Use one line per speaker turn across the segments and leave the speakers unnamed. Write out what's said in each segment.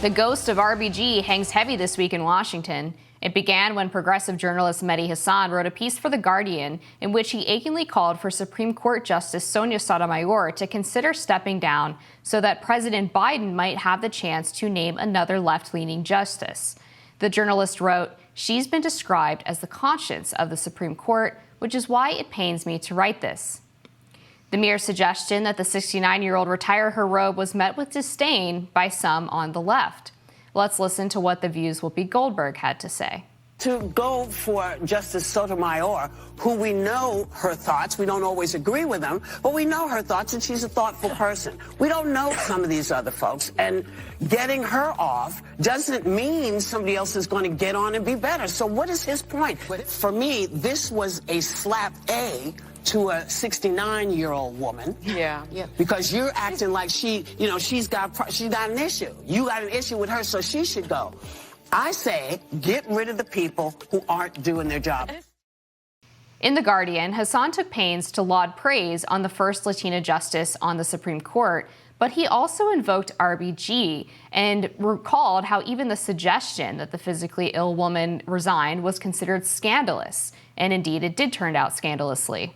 The ghost of RBG hangs heavy this week in Washington. It began when progressive journalist Mehdi Hasan wrote a piece for The Guardian in which he achingly called for Supreme Court Justice Sonia Sotomayor to consider stepping down so that President Biden might have the chance to name another left-leaning justice. The journalist wrote, "She's been described as the conscience of the Supreme Court, which is why it pains me to write this." The mere suggestion that the 69-year-old retire her robe was met with disdain by some on the left. Let's listen to what the View's Whoopi Goldberg had to say.
To go for Justice Sotomayor, who we know her thoughts, we don't always agree with them, but we know her thoughts and she's a thoughtful person. We don't know some of these other folks, and getting her off doesn't mean somebody else is going to get on and be better. So what is his point? For me, this was a slap to a 69-year-old woman.
Yeah.
Because you're acting like she's got an issue. You got an issue with her, so she should go. I say get rid of the people who aren't doing their job.
In The Guardian, Hasan took pains to laud praise on the first Latina justice on the Supreme Court, but he also invoked RBG and recalled how even the suggestion that the physically ill woman resigned was considered scandalous. And indeed, it did turn out scandalously.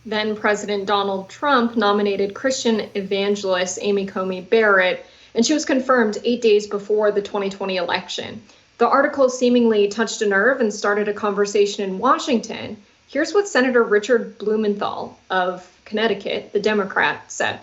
Then President Donald Trump nominated Christian evangelist Amy Coney Barrett, and she was confirmed 8 days before the 2020 election. The article seemingly touched a nerve and started a conversation in Washington. Here's what Senator Richard Blumenthal of Connecticut, the Democrat, said.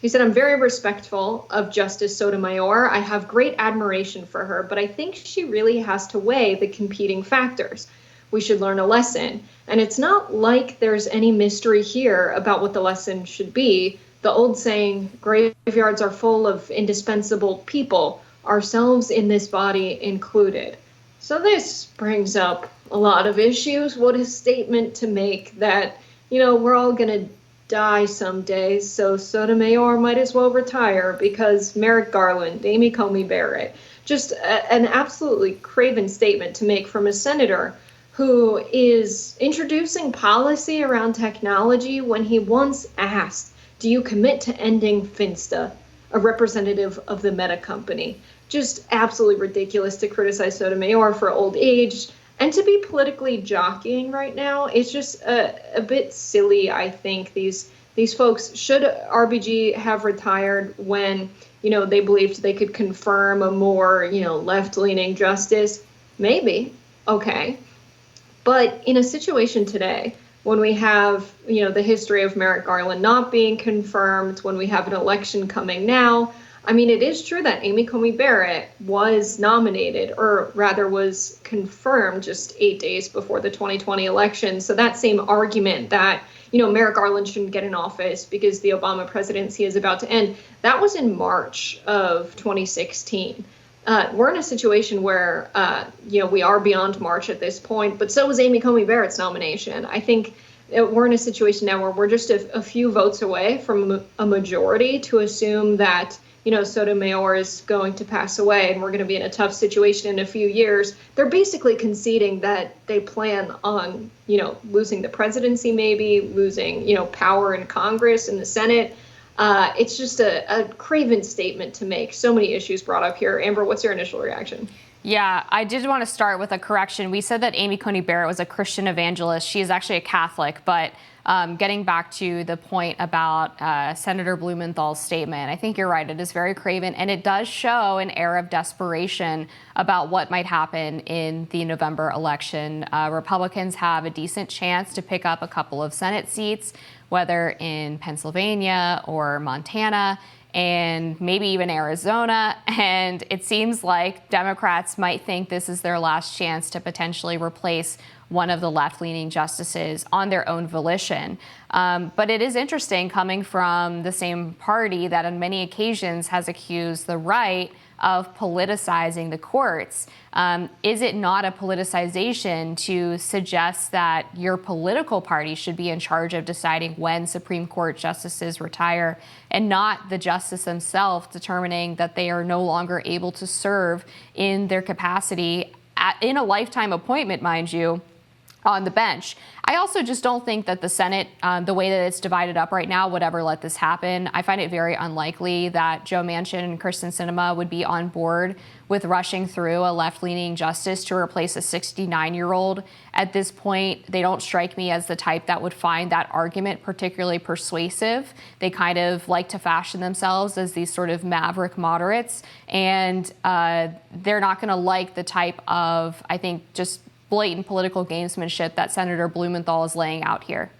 He said, "I'm very respectful of Justice Sotomayor. I have great admiration for her, but I think she really has to weigh the competing factors. We should learn a lesson. And it's not like there's any mystery here about what the lesson should be. The old saying, graveyards are full of indispensable people, ourselves in this body included." So this brings up a lot of issues. What a statement to make that, we're all going to die someday, so Sotomayor might as well retire because Merrick Garland, Amy Coney Barrett, just an absolutely craven statement to make from a senator who is introducing policy around technology when he once asked, "Do you commit to ending Finsta, a representative of the Meta company?" Just absolutely ridiculous to criticize Sotomayor for old age and to be politically jockeying right now. It's just a bit silly, I think. These folks, should RBG have retired when, they believed they could confirm a more, left-leaning justice? Maybe. Okay. But in a situation today, when we have, the history of Merrick Garland not being confirmed, when we have an election coming now, it is true that Amy Coney Barrett was nominated, or rather was confirmed just 8 days before the 2020 election. So that same argument that, Merrick Garland shouldn't get in office because the Obama presidency is about to end, that was in March of 2016. We're in a situation where, we are beyond March at this point, but so was Amy Coney Barrett's nomination. I think we're in a situation now where we're just a few votes away from a majority to assume that, Sotomayor is going to pass away and we're going to be in a tough situation in a few years. They're basically conceding that they plan on, losing the presidency, maybe losing, power in Congress and the Senate. It's just a craven statement to make. So many issues brought up here. Amber, what's your initial reaction?
Yeah, I did want to start with a correction. We said that Amy Coney Barrett was a Christian evangelist. She is actually a Catholic, but getting back to the point about Senator Blumenthal's statement, I think you're right. It is very craven, and it does show an air of desperation about what might happen in the November election. Republicans have a decent chance to pick up a couple of Senate seats, whether in Pennsylvania or Montana, and maybe even Arizona. And it seems like Democrats might think this is their last chance to potentially replace one of the left-leaning justices on their own volition. But it is interesting coming from the same party that on many occasions has accused the right of politicizing the courts. Is it not a politicization to suggest that your political party should be in charge of deciding when Supreme Court justices retire and not the justice themselves determining that they are no longer able to serve in their capacity in a lifetime appointment, mind you, on the bench. I also just don't think that the Senate, the way that it's divided up right now, would ever let this happen. I find it very unlikely that Joe Manchin and Kristen Sinema would be on board with rushing through a left-leaning justice to replace a 69-year-old. At this point, they don't strike me as the type that would find that argument particularly persuasive. They kind of like to fashion themselves as these sort of maverick moderates, and they're not going to like the type of, I think, just blatant political gamesmanship that Senator Blumenthal is laying out here.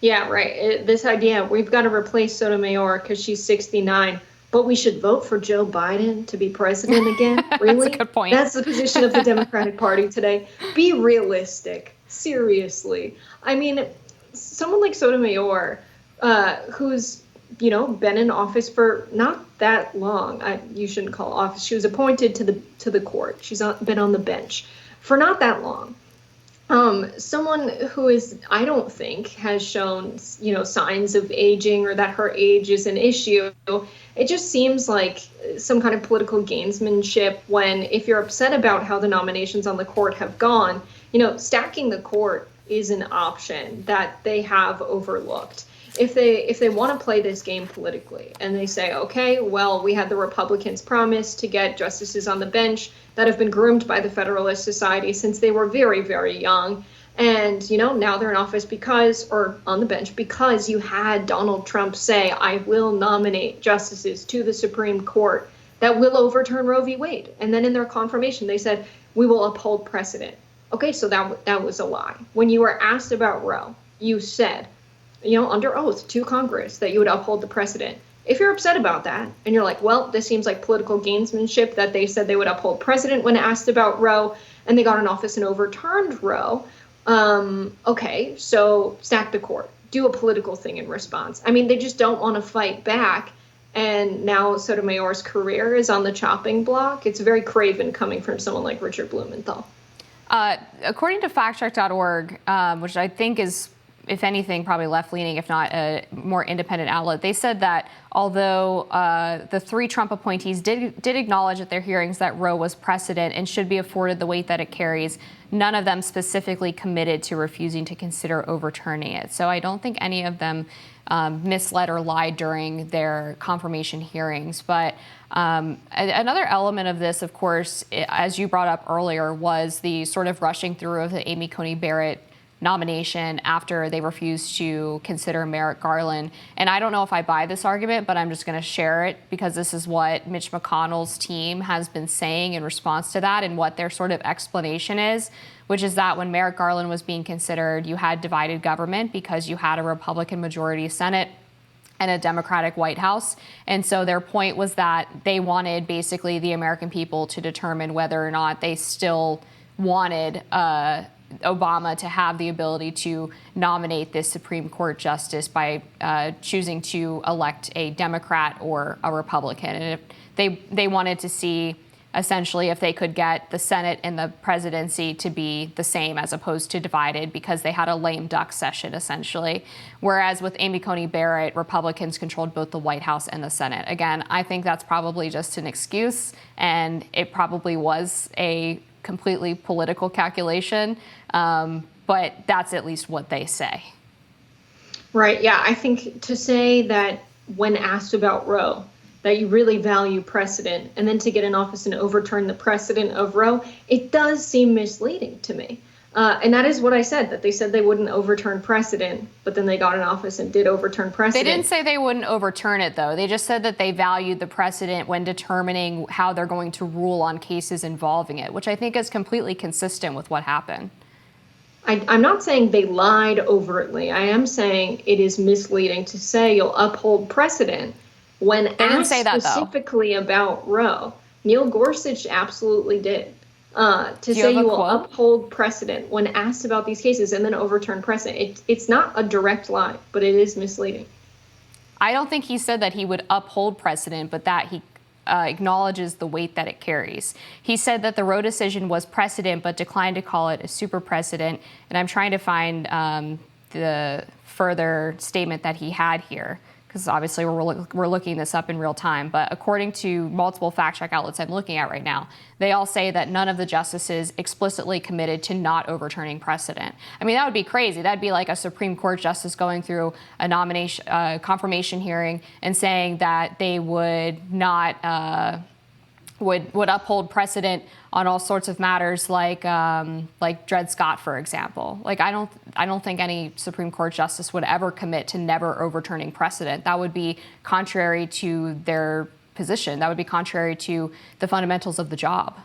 Yeah, right. This idea, we've got to replace Sotomayor because she's 69, but we should vote for Joe Biden to be president again? Really?
That's a good point.
That's the position of the Democratic Party today. Be realistic. Seriously. I mean, someone like Sotomayor, who's, been in office for not that long. You shouldn't call office. She was appointed to the court. She's been on the bench for not that long. Someone who is, I don't think, has shown, signs of aging or that her age is an issue. It just seems like some kind of political gamesmanship when, if you're upset about how the nominations on the court have gone, stacking the court is an option that they have overlooked. If they want to play this game politically and they say, okay, well, we had the Republicans promise to get justices on the bench that have been groomed by the Federalist Society since they were very, very young. And, now they're in office or on the bench because you had Donald Trump say, I will nominate justices to the Supreme Court that will overturn Roe v. Wade. And then in their confirmation, they said, we will uphold precedent. Okay, so that was a lie. When you were asked about Roe, you said, under oath to Congress that you would uphold the precedent. If you're upset about that and you're like, well, this seems like political gamesmanship that they said they would uphold precedent when asked about Roe and they got in office and overturned Roe. Okay, so stack the court, do a political thing in response. I mean, they just don't want to fight back. And now Sotomayor's career is on the chopping block. It's very craven coming from someone like Richard Blumenthal.
According to factcheck.org, which I think is, if anything, probably left-leaning, if not a more independent outlet, they said that although the three Trump appointees did acknowledge at their hearings that Roe was precedent and should be afforded the weight that it carries, none of them specifically committed to refusing to consider overturning it. So I don't think any of them misled or lied during their confirmation hearings. But another element of this, of course, as you brought up earlier, was the sort of rushing through of the Amy Coney Barrett nomination after they refused to consider Merrick Garland. And I don't know if I buy this argument, but I'm just going to share it because this is what Mitch McConnell's team has been saying in response to that and what their sort of explanation is, which is that when Merrick Garland was being considered, you had divided government because you had a Republican majority Senate and a Democratic White House. And so their point was that they wanted basically the American people to determine whether or not they still wanted Obama to have the ability to nominate this Supreme Court justice by choosing to elect a Democrat or a Republican. And if they wanted to see essentially if they could get the Senate and the presidency to be the same as opposed to divided because they had a lame duck session essentially. Whereas with Amy Coney Barrett, Republicans controlled both the White House and the Senate. Again, I think that's probably just an excuse, and it probably was a completely political calculation, but that's at least what they say.
Right. Yeah, I think to say that when asked about Roe, that you really value precedent, and then to get in office and overturn the precedent of Roe, it does seem misleading to me. And that is what I said, that they said they wouldn't overturn precedent, but then they got in office and did overturn precedent.
They didn't say they wouldn't overturn it, though. They just said that they valued the precedent when determining how they're going to rule on cases involving it, which I think is completely consistent with what happened.
I'm not saying they lied overtly. I am saying it is misleading to say you'll uphold precedent when asked specifically about Roe. Neil Gorsuch absolutely did. To say you will uphold precedent when asked about these cases and then overturn precedent. It's not a direct lie, but it is misleading.
I don't think he said that he would uphold precedent, but that he acknowledges the weight that it carries. He said that the Roe decision was precedent, but declined to call it a super precedent. And I'm trying to find the further statement that he had here. because obviously we're looking this up in real time, but according to multiple fact check outlets I'm looking at right now, they all say that none of the justices explicitly committed to not overturning precedent. I mean, that would be crazy. That'd be like a Supreme Court justice going through a nomination, confirmation hearing and saying that they would not, would uphold precedent on all sorts of matters like Dred Scott, for example. Like, I don't think any Supreme Court justice would ever commit to never overturning precedent. That would be contrary to their position. That would be contrary to the fundamentals of the job.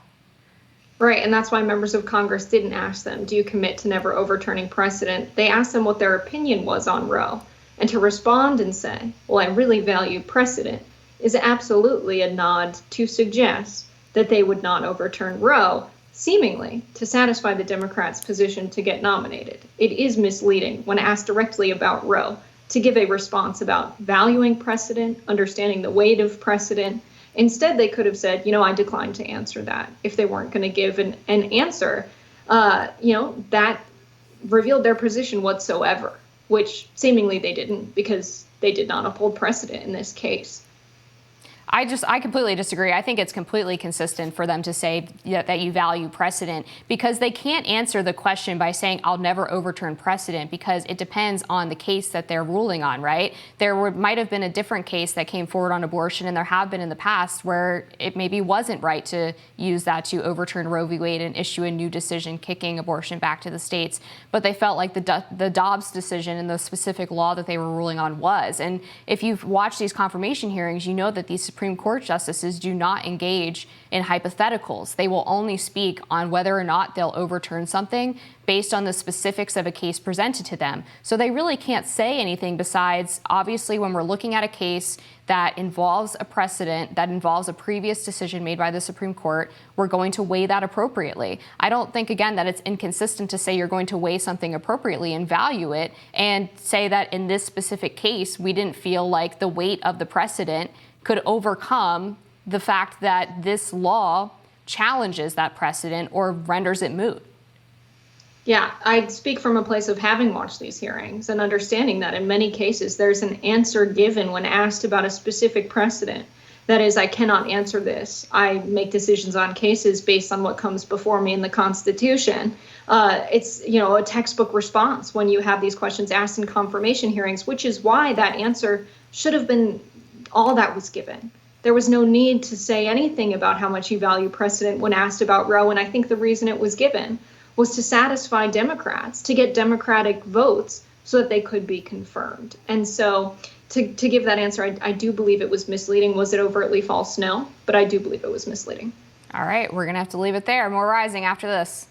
Right, and that's why members of Congress didn't ask them, do you commit to never overturning precedent? They asked them what their opinion was on Roe. And to respond and say, well, I really value precedent, is absolutely a nod to suggest that they would not overturn Roe, seemingly to satisfy the Democrats' position to get nominated. It is misleading when asked directly about Roe to give a response about valuing precedent, understanding the weight of precedent. Instead, they could have said, I decline to answer that. If they weren't going to give an answer, that revealed their position whatsoever, which seemingly they didn't, because they did not uphold precedent in this case.
I completely disagree. I think it's completely consistent for them to say that you value precedent, because they can't answer the question by saying, I'll never overturn precedent, because it depends on the case that they're ruling on, right? There might have been a different case that came forward on abortion, and there have been in the past where it maybe wasn't right to use that to overturn Roe v. Wade and issue a new decision kicking abortion back to the states. But they felt like the Dobbs decision and the specific law that they were ruling on was. And if you've watched these confirmation hearings, you know that these Supreme Court justices do not engage in hypotheticals. They will only speak on whether or not they'll overturn something based on the specifics of a case presented to them. So they really can't say anything besides, obviously, when we're looking at a case that involves a precedent, that involves a previous decision made by the Supreme Court, we're going to weigh that appropriately. I don't think, again, that it's inconsistent to say you're going to weigh something appropriately and value it, and say that in this specific case, we didn't feel like the weight of the precedent could overcome the fact that this law challenges that precedent or renders it moot.
Yeah, I speak from a place of having watched these hearings and understanding that in many cases there's an answer given when asked about a specific precedent. That is, I cannot answer this. I make decisions on cases based on what comes before me in the Constitution. It's, a textbook response when you have these questions asked in confirmation hearings, which is why that answer should have been all that was given. There was no need to say anything about how much you value precedent when asked about Roe, and I think the reason it was given was to satisfy Democrats, to get Democratic votes so that they could be confirmed. And so to give that answer, I do believe it was misleading. Was it overtly false? No, but I do believe it was misleading.
All right, we're going to have to leave it there. More Rising after this.